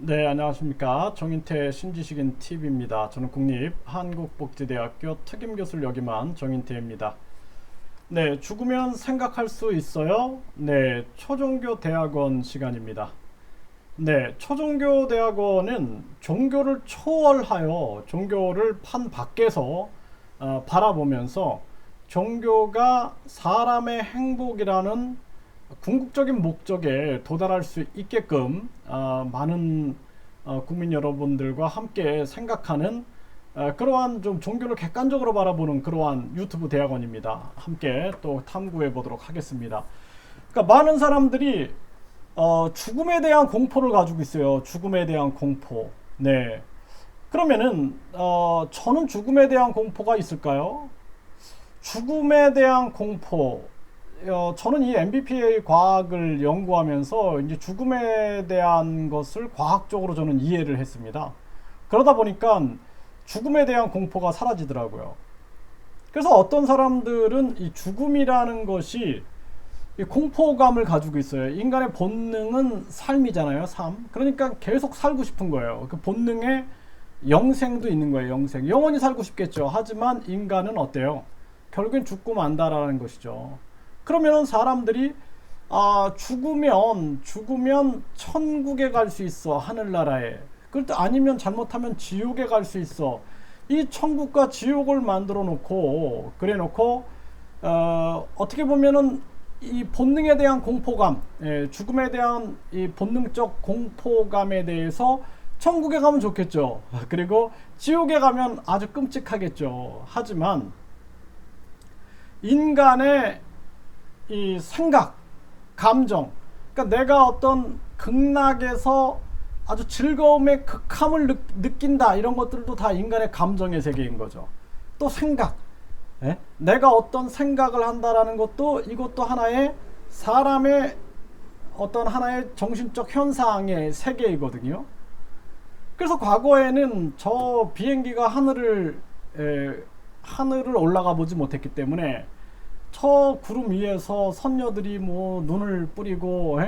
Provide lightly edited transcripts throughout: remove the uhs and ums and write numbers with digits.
네, 안녕하십니까. 정인태 신지식인 TV입니다. 저는 국립한국복지대학교 특임교수를 역임한 정인태입니다. 네, 죽으면 생각할 수 있어요? 네, 초종교 대학원 시간입니다. 네, 초종교 대학원은 종교를 초월하여 종교를 판 밖에서 바라보면서 종교가 사람의 행복이라는 궁극적인 목적에 도달할 수 있게끔 많은 국민 여러분들과 함께 생각하는 그러한 좀 종교를 객관적으로 바라보는 그러한 유튜브 대학원입니다. 함께 또 탐구해 보도록 하겠습니다. 그러니까 많은 사람들이 죽음에 대한 공포를 가지고 있어요. 죽음에 대한 공포. 네. 그러면은 저는 죽음에 대한 공포가 있을까요? 죽음에 대한 공포. 저는 이 MBPA 과학을 연구하면서 이제 죽음에 대한 것을 과학적으로 저는 이해를 했습니다. 그러다 보니까 죽음에 대한 공포가 사라지더라고요. 그래서 어떤 사람들은 이 죽음이라는 것이 이 공포감을 가지고 있어요. 인간의 본능은 삶이잖아요, 삶. 그러니까 계속 살고 싶은 거예요. 그 본능에 영생도 있는 거예요, 영생. 영원히 살고 싶겠죠. 하지만 인간은 어때요? 결국엔 죽고 만다라는 것이죠. 그러면 사람들이 죽으면 천국에 갈 수 있어, 하늘나라에. 그것도 아니면 잘못하면 지옥에 갈 수 있어. 이 천국과 지옥을 만들어 놓고 그래 놓고 어떻게 보면은 이 본능에 대한 공포감, 죽음에 대한 이 본능적 공포감에 대해서 천국에 가면 좋겠죠. 그리고 지옥에 가면 아주 끔찍하겠죠. 하지만 인간의 이 생각, 감정, 그러니까 내가 어떤 극락에서 아주 즐거움의 극함을 느낀다, 이런 것들도 다 인간의 감정의 세계인 거죠. 또 생각, 내가 어떤 생각을 한다라는 것도 이것도 하나의 사람의 어떤 하나의 정신적 현상의 세계이거든요. 그래서 과거에는 저 비행기가 하늘을 올라가 보지 못했기 때문에 저 구름 위에서 선녀들이 뭐 눈을 뿌리고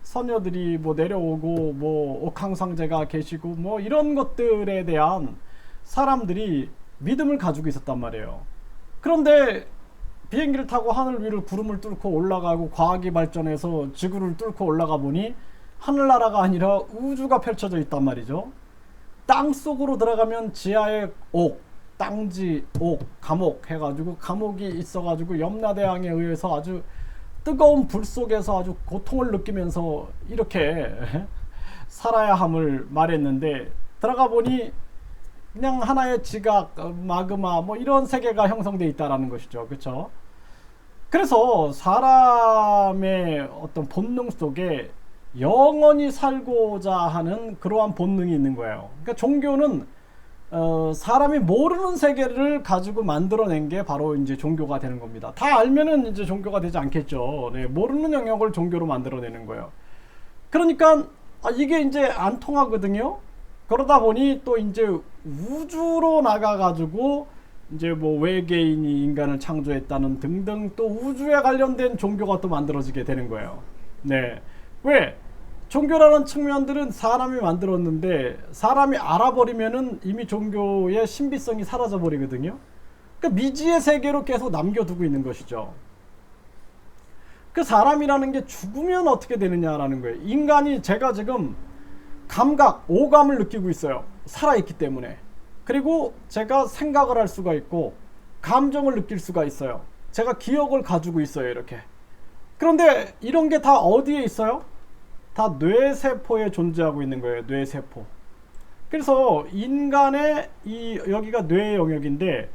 선녀들이 뭐 내려오고 뭐 옥황상제가 계시고 뭐 이런 것들에 대한 사람들이 믿음을 가지고 있었단 말이에요. 그런데 비행기를 타고 하늘 위를 구름을 뚫고 올라가고 과학이 발전해서 지구를 뚫고 올라가 보니 하늘나라가 아니라 우주가 펼쳐져 있단 말이죠. 땅 속으로 들어가면 지하에 땅지, 감옥 해가지고 감옥이 있어가지고 염라대왕에 의해서 아주 뜨거운 불 속에서 아주 고통을 느끼면서 이렇게 살아야 함을 말했는데 들어가 보니 그냥 하나의 지각, 마그마 뭐 이런 세계가 형성돼 있다라는 것이죠. 그렇죠? 그래서 사람의 어떤 본능 속에 영원히 살고자 하는 그러한 본능이 있는 거예요. 그러니까 종교는 사람이 모르는 세계를 가지고 만들어낸 게 바로 이제 종교가 되는 겁니다. 다 알면은 이제 종교가 되지 않겠죠. 네, 모르는 영역을 종교로 만들어내는 거예요. 그러니까 이게 이제 안 통하거든요. 그러다 보니 또 이제 우주로 나가가지고 이제 뭐 외계인이 인간을 창조했다는 등등 또 우주에 관련된 종교가 또 만들어지게 되는 거예요. 네. 왜? 종교라는 측면들은 사람이 만들었는데 사람이 알아버리면은 이미 종교의 신비성이 사라져 버리거든요. 그러니까 미지의 세계로 계속 남겨두고 있는 것이죠. 그 사람이라는 게 죽으면 어떻게 되느냐라는 거예요. 인간이 제가 지금 감각, 오감을 느끼고 있어요. 살아있기 때문에. 그리고 제가 생각을 할 수가 있고 감정을 느낄 수가 있어요. 제가 기억을 가지고 있어요. 이렇게. 그런데 이런 게 다 어디에 있어요? 다 뇌세포에 존재하고 있는 거예요. 뇌세포. 그래서 인간의 여기가 뇌의 영역인데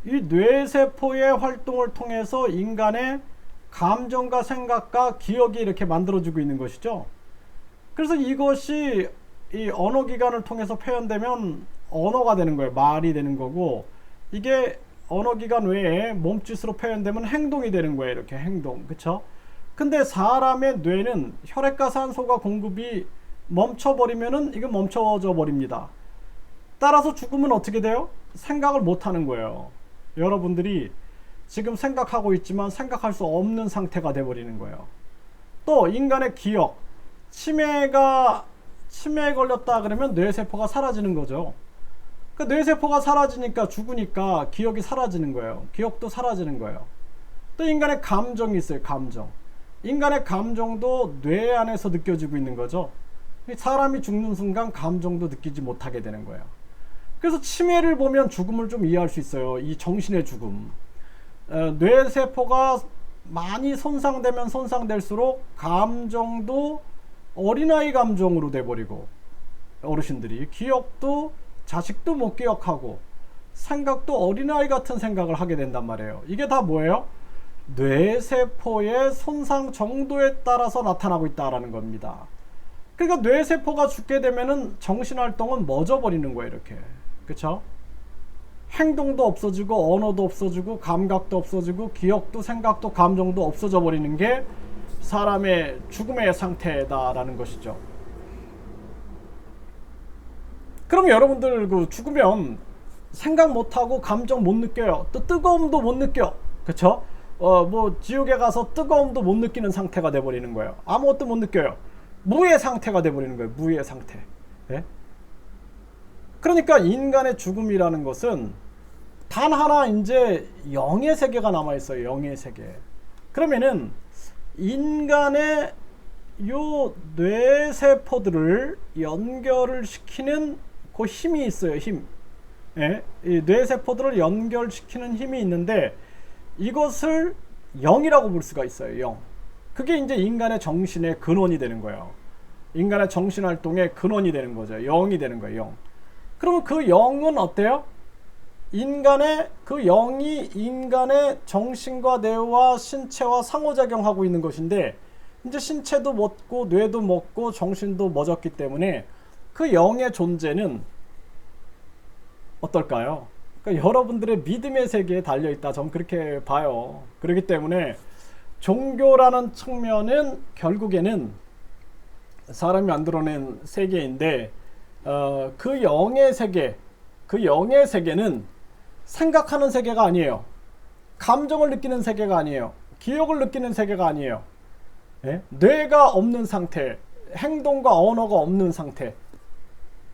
이 뇌세포의 활동을 통해서 인간의 감정과 생각과 기억이 이렇게 만들어지고 있는 것이죠. 그래서 이것이 이 언어기관을 통해서 표현되면 언어가 되는 거예요. 말이 되는 거고, 이게 언어기관 외에 몸짓으로 표현되면 행동이 되는 거예요. 이렇게 행동. 그쵸? 근데 사람의 뇌는 혈액과 산소가 공급이 멈춰버리면은 이게 멈춰져 버립니다. 따라서 죽으면 어떻게 돼요? 생각을 못 하는 거예요. 여러분들이 지금 생각하고 있지만 생각할 수 없는 상태가 돼버리는 거예요. 또 인간의 기억, 치매가 치매에 걸렸다 그러면 뇌세포가 사라지는 거죠. 그 뇌세포가 사라지니까 죽으니까 기억이 사라지는 거예요. 기억도 사라지는 거예요. 또 인간의 감정이 있어요. 감정. 인간의 감정도 뇌 안에서 느껴지고 있는 거죠. 사람이 죽는 순간 감정도 느끼지 못하게 되는 거예요. 그래서 치매를 보면 죽음을 좀 이해할 수 있어요. 이 정신의 죽음. 뇌세포가 많이 손상되면 손상될수록 감정도 어린아이 감정으로 돼버리고, 어르신들이 기억도 자식도 못 기억하고 생각도 어린아이 같은 생각을 하게 된단 말이에요. 이게 다 뭐예요? 뇌세포의 손상 정도에 따라서 나타나고 있다라는 겁니다. 그러니까 뇌세포가 죽게 되면은 정신활동은 멎어버리는 거예요. 이렇게. 그쵸? 행동도 없어지고 언어도 없어지고 감각도 없어지고 기억도 생각도 감정도 없어져 버리는 게 사람의 죽음의 상태다라는 것이죠. 그럼 여러분들 그 죽으면 생각 못하고 감정 못 느껴요. 또 뜨거움도 못 느껴. 그쵸? 뭐 지옥에 가서 뜨거움도 못 느끼는 상태가 돼버리는 거예요. 아무것도 못 느껴요. 무의 상태가 돼버리는 거예요. 무의 상태. 네? 그러니까 인간의 죽음이라는 것은 단 하나 이제 영의 세계가 남아있어요. 영의 세계. 그러면은 인간의 요 뇌세포들을 연결을 시키는 그 힘이 있어요. 힘. 예? 이 뇌세포들을 연결시키는 힘이 있는데 이것을 영이라고 볼 수가 있어요. 영. 그게 이제 인간의 정신의 근원이 되는 거예요. 인간의 정신활동의 근원이 되는 거죠. 영이 되는 거예요. 영. 그러면 그 영은 어때요? 인간의 그 영이 인간의 정신과 뇌와 신체와 상호작용하고 있는 것인데 이제 신체도 멎고 뇌도 멎고 정신도 멎었기 때문에 그 영의 존재는 어떨까요? 그러니까 여러분들의 믿음의 세계에 달려있다. 저는 그렇게 봐요. 그렇기 때문에 종교라는 측면은 결국에는 사람이 만들어낸 세계인데 그 영의 세계, 그 영의 세계는 생각하는 세계가 아니에요. 감정을 느끼는 세계가 아니에요. 기억을 느끼는 세계가 아니에요. 예? 뇌가 없는 상태, 행동과 언어가 없는 상태,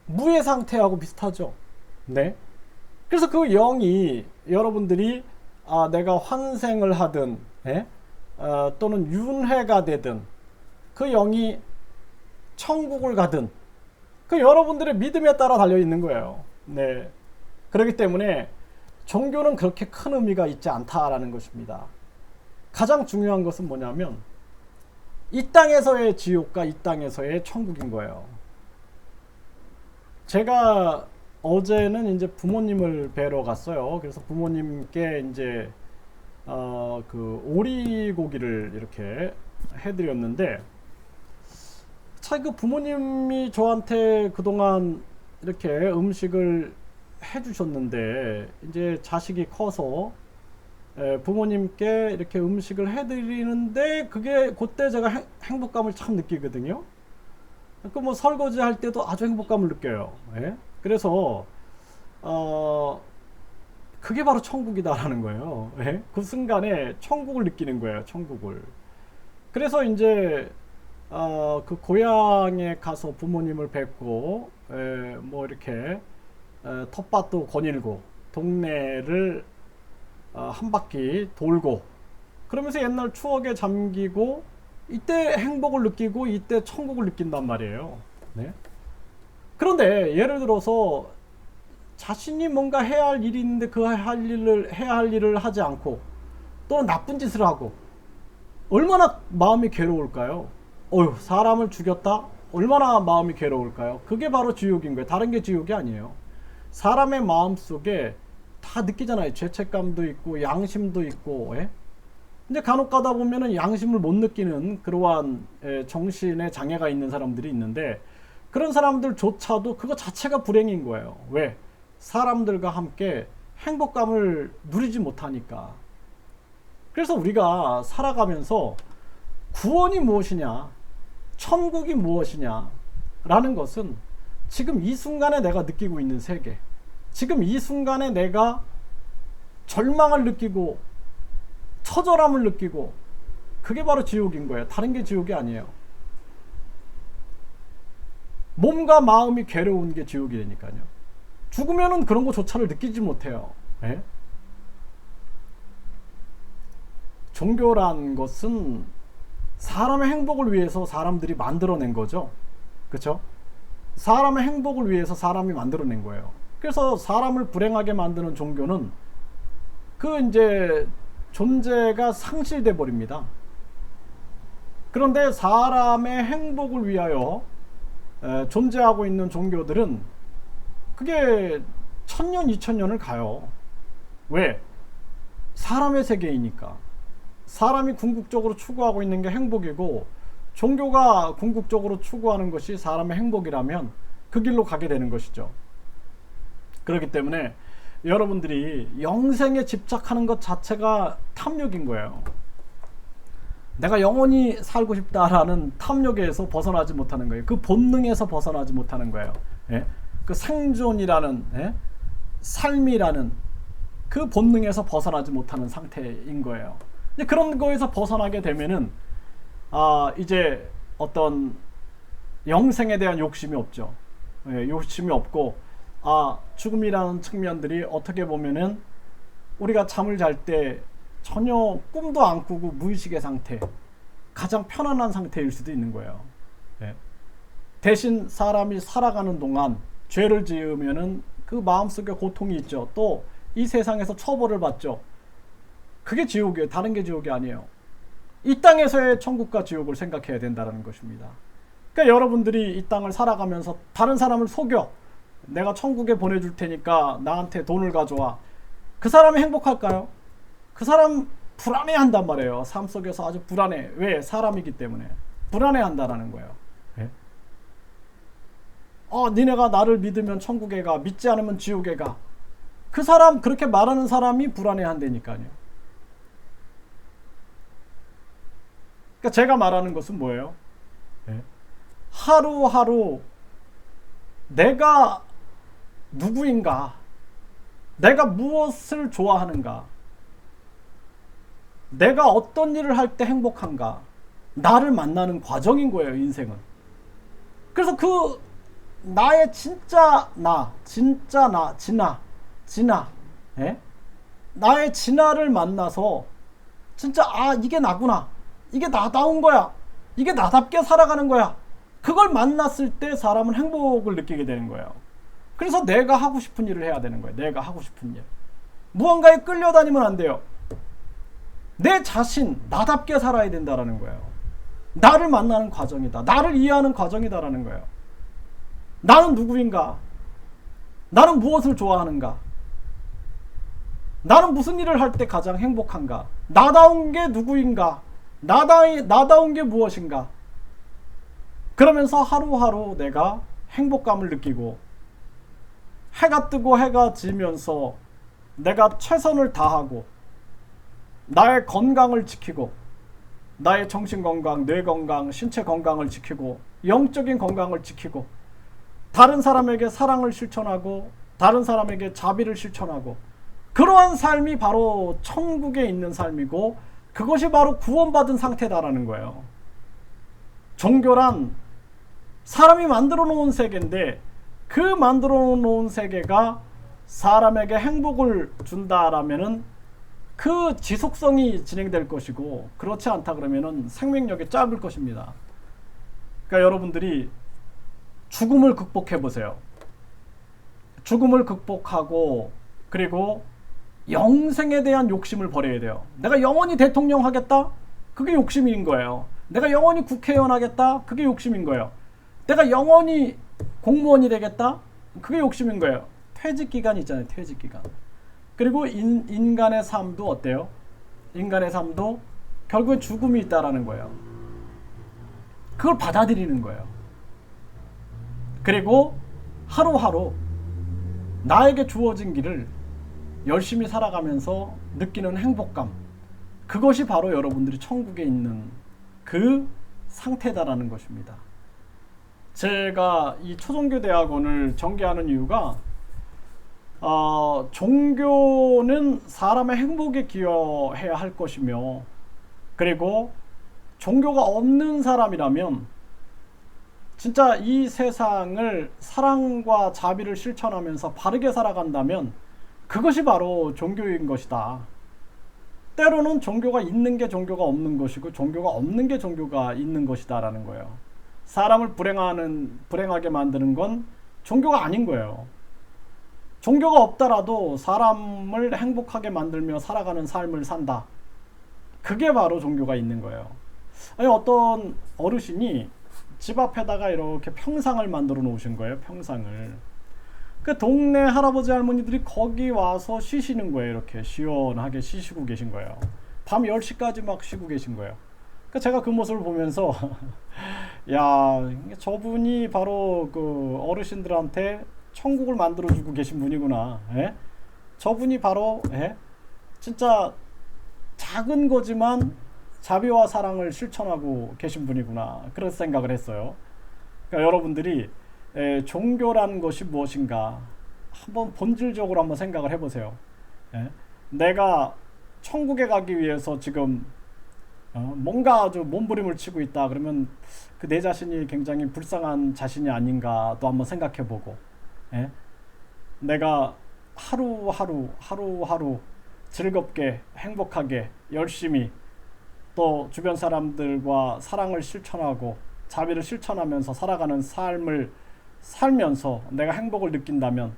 무의 상태하고 비슷하죠. 네. 그래서 그 영이 여러분들이 내가 환생을 하든 예? 또는 윤회가 되든 그 영이 천국을 가든 그 여러분들의 믿음에 따라 달려 있는 거예요. 네. 그렇기 때문에 종교는 그렇게 큰 의미가 있지 않다라는 것입니다. 가장 중요한 것은 뭐냐면 이 땅에서의 지옥과 이 땅에서의 천국인 거예요. 제가 어제는 이제 부모님을 뵈러 갔어요. 그래서 부모님께 이제 그 오리고기를 이렇게 해드렸는데 참 그 부모님이 저한테 그동안 이렇게 음식을 해주셨는데 이제 자식이 커서 부모님께 이렇게 음식을 해드리는데 그때 제가 행복감을 참 느끼거든요. 그 뭐 설거지 할 때도 아주 행복감을 느껴요. 예? 그래서 그게 바로 천국이다라는 거예요. 예? 그 순간에 천국을 느끼는 거예요. 천국을. 그래서 이제 그 고향에 가서 부모님을 뵙고 뭐 이렇게 텃밭도 거닐고 동네를 한 바퀴 돌고 그러면서 옛날 추억에 잠기고 이때 행복을 느끼고 이때 천국을 느낀단 말이에요. 네? 그런데 예를 들어서 자신이 뭔가 해야 할 일이 있는데 그 해야 할 일을 하지 않고 또는 나쁜 짓을 하고 얼마나 마음이 괴로울까요? 사람을 죽였다? 얼마나 마음이 괴로울까요? 그게 바로 지옥인 거예요. 다른 게 지옥이 아니에요. 사람의 마음 속에 다 느끼잖아요. 죄책감도 있고 양심도 있고 예? 근데 간혹 가다 보면은 양심을 못 느끼는 그러한 정신에 장애가 있는 사람들이 있는데 그런 사람들조차도 그거 자체가 불행인 거예요. 왜? 사람들과 함께 행복감을 누리지 못하니까. 그래서 우리가 살아가면서 구원이 무엇이냐, 천국이 무엇이냐 라는 것은 지금 이 순간에 내가 느끼고 있는 세계, 지금 이 순간에 내가 절망을 느끼고 처절함을 느끼고 그게 바로 지옥인 거예요. 다른 게 지옥이 아니에요. 몸과 마음이 괴로운 게 지옥이 되니까요. 죽으면은 그런 거조차를 느끼지 못해요. 예? 종교란 것은 사람의 행복을 위해서 사람들이 만들어낸 거죠. 그렇죠? 사람의 행복을 위해서 사람이 만들어낸 거예요. 그래서 사람을 불행하게 만드는 종교는 그 이제 존재가 상실돼 버립니다. 그런데 사람의 행복을 위하여 존재하고 있는 종교들은 그게 1000년, 2000년을 가요. 왜? 사람의 세계이니까. 사람이 궁극적으로 추구하고 있는 게 행복이고, 종교가 궁극적으로 추구하는 것이 사람의 행복이라면 그 길로 가게 되는 것이죠. 그렇기 때문에 여러분들이 영생에 집착하는 것 자체가 탐욕인 거예요. 내가 영원히 살고 싶다라는 탐욕에서 벗어나지 못하는 거예요. 그 본능에서 벗어나지 못하는 거예요. 예? 그 생존이라는, 예? 삶이라는 그 본능에서 벗어나지 못하는 상태인 거예요. 그런 거에서 벗어나게 되면은 이제 어떤 영생에 대한 욕심이 없죠. 예, 욕심이 없고, 죽음이라는 측면들이 어떻게 보면은 우리가 잠을 잘 때 전혀 꿈도 안 꾸고 무의식의 상태, 가장 편안한 상태일 수도 있는 거예요. 예. 대신 사람이 살아가는 동안 죄를 지으면은 그 마음속에 고통이 있죠. 또 이 세상에서 처벌을 받죠. 그게 지옥이에요. 다른 게 지옥이 아니에요. 이 땅에서의 천국과 지옥을 생각해야 된다는 것입니다. 그러니까 여러분들이 이 땅을 살아가면서 다른 사람을 속여, 내가 천국에 보내줄 테니까 나한테 돈을 가져와. 그 사람이 행복할까요? 그 사람 불안해한단 말이에요. 삶 속에서 아주 불안해. 왜? 사람이기 때문에 불안해한다라는 거예요. 네? 니네가 나를 믿으면 천국에 가, 믿지 않으면 지옥에 가. 그 사람, 그렇게 말하는 사람이 불안해한다니까요. 그러니까 제가 말하는 것은 뭐예요? 네? 하루하루 내가 누구인가, 내가 무엇을 좋아하는가, 내가 어떤 일을 할 때 행복한가, 나를 만나는 과정인 거예요, 인생은. 그래서 그 나의 진짜 나, 진아, 예? 나의 진아를 만나서 진짜 이게 나구나, 이게 나다운 거야, 이게 나답게 살아가는 거야, 그걸 만났을 때 사람은 행복을 느끼게 되는 거예요. 그래서 내가 하고 싶은 일을 해야 되는 거예요. 내가 하고 싶은 일. 무언가에 끌려다니면 안 돼요. 내 자신, 나답게 살아야 된다라는 거예요. 나를 만나는 과정이다. 나를 이해하는 과정이다라는 거예요. 나는 누구인가? 나는 무엇을 좋아하는가? 나는 무슨 일을 할 때 가장 행복한가? 나다운 게 누구인가? 나다운 게 무엇인가? 그러면서 하루하루 내가 행복감을 느끼고, 해가 뜨고 해가 지면서 내가 최선을 다하고 나의 건강을 지키고, 나의 정신 건강, 뇌 건강, 신체 건강을 지키고, 영적인 건강을 지키고, 다른 사람에게 사랑을 실천하고, 다른 사람에게 자비를 실천하고, 그러한 삶이 바로 천국에 있는 삶이고, 그것이 바로 구원받은 상태다라는 거예요. 종교란 사람이 만들어 놓은 세계인데, 그 만들어 놓은 세계가 사람에게 행복을 준다라면은 그 지속성이 진행될 것이고, 그렇지 않다 그러면은 생명력이 짧을 것입니다. 그러니까 여러분들이 죽음을 극복해 보세요. 죽음을 극복하고, 그리고 영생에 대한 욕심을 버려야 돼요. 내가 영원히 대통령 하겠다? 그게 욕심인 거예요. 내가 영원히 국회의원 하겠다? 그게 욕심인 거예요. 내가 영원히 공무원이 되겠다? 그게 욕심인 거예요. 퇴직기간 있잖아요. 퇴직기간. 그리고 인간의 삶도 어때요? 인간의 삶도 결국엔 죽음이 있다라는 거예요. 그걸 받아들이는 거예요. 그리고 하루하루 나에게 주어진 길을 열심히 살아가면서 느끼는 행복감, 그것이 바로 여러분들이 천국에 있는 그 상태다라는 것입니다. 제가 이 초종교 대학원을 전개하는 이유가, 종교는 사람의 행복에 기여해야 할 것이며, 그리고 종교가 없는 사람이라면 진짜 이 세상을 사랑과 자비를 실천하면서 바르게 살아간다면 그것이 바로 종교인 것이다. 때로는 종교가 있는 게 종교가 없는 것이고 종교가 없는 게 종교가 있는 것이다 라는 거예요. 사람을 불행하게 만드는 건 종교가 아닌 거예요. 종교가 없더라도 사람을 행복하게 만들며 살아가는 삶을 산다. 그게 바로 종교가 있는 거예요. 아니, 어떤 어르신이 집 앞에다가 이렇게 평상을 만들어 놓으신 거예요. 평상을. 그 동네 할아버지 할머니들이 거기 와서 쉬시는 거예요. 이렇게 시원하게 쉬시고 계신 거예요. 밤 10시까지 막 쉬고 계신 거예요. 그 제가 그 모습을 보면서 야, 저분이 바로 그 어르신들한테 천국을 만들어 주고 계신 분이구나. 예? 저분이 바로 진짜 작은 거지만 자비와 사랑을 실천하고 계신 분이구나. 그런 생각을 했어요. 그러니까 여러분들이 종교라는 것이 무엇인가 한번 본질적으로 한번 생각을 해보세요. 내가 천국에 가기 위해서 지금 뭔가 아주 몸부림을 치고 있다 그러면 그 내 자신이 굉장히 불쌍한 자신이 아닌가 또 한번 생각해보고, 내가 하루하루 즐겁게 행복하게 열심히 또 주변 사람들과 사랑을 실천하고 자비를 실천하면서 살아가는 삶을 살면서 내가 행복을 느낀다면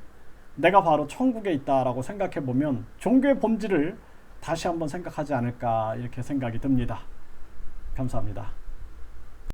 내가 바로 천국에 있다라고 생각해보면 종교의 본질을 다시 한번 생각하지 않을까 이렇게 생각이 듭니다. 감사합니다.